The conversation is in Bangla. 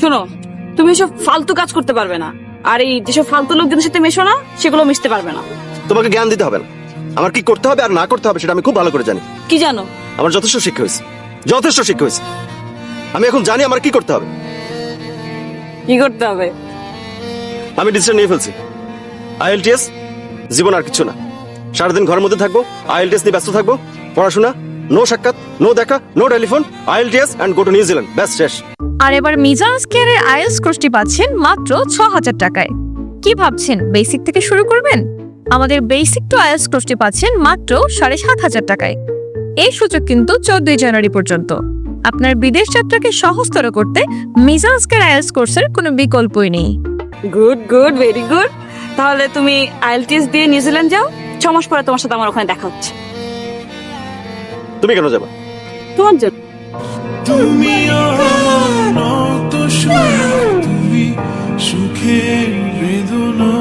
শোনো, তুমি এসব ফালতু কাজ করতে পারবে না, আর এই যেসব ফালতু লোকজনের সাথে মেশো না, সেগুলো মিশতে পারবে না। তোমাকে জ্ঞান দিতে হবে না, আমার কি করতে হবে আর না করতে হবে সেটা আমি খুব ভালো করে জানি। কি জানো? আমার যথেষ্ট শিক্ষা হয়েছে, যথেষ্ট শিক্ষা হয়েছে। আমি এখন জানি আমার কি করতে হবে। কি করতে হবে? আমি ডিসিশন নিয়ে ফেলছি, IELTS জীবন আর কিছু না। সারাদিন ঘরের মধ্যে থাকবো, IELTS নিয়ে ব্যস্ত থাকবো, পড়াশোনা নো, সাক্ষাৎ নো, দেখা no, telephone, IELTS and go to New Zealand, ব্যাস শেষ। আর এবার মিজাজ কেয়ারের আইএলটিএস কোর্সটি পাচ্ছেন মাত্র ৬,০০০ টাকায়। কি ভাবছেন বেসিক থেকে শুরু করবেন? আমাদের বেসিক টু আইএলটিএস কোর্সটি পাচ্ছেন মাত্র ৭,৫০০ টাকায়। এই সুযোগ কিন্তু ১৪ জানুয়ারি পর্যন্ত। আপনার বিদেশ যাত্রাকে সহজতর করতে মিজাজ কেয়ার আইএলটিএস কোর্সের কোনো বিকল্পই নেই। Good good, very good. তাহলে তুমি IELTS দিয়ে নিউজিল্যান্ড যাও, 6 মাস পরে তোমার সাথে আমার ওখানে দেখা হচ্ছে। তুমি কেন যাবা? তোমার জন্য। তুমি আমার নত সোনা, তুমি সুখের বেদনা।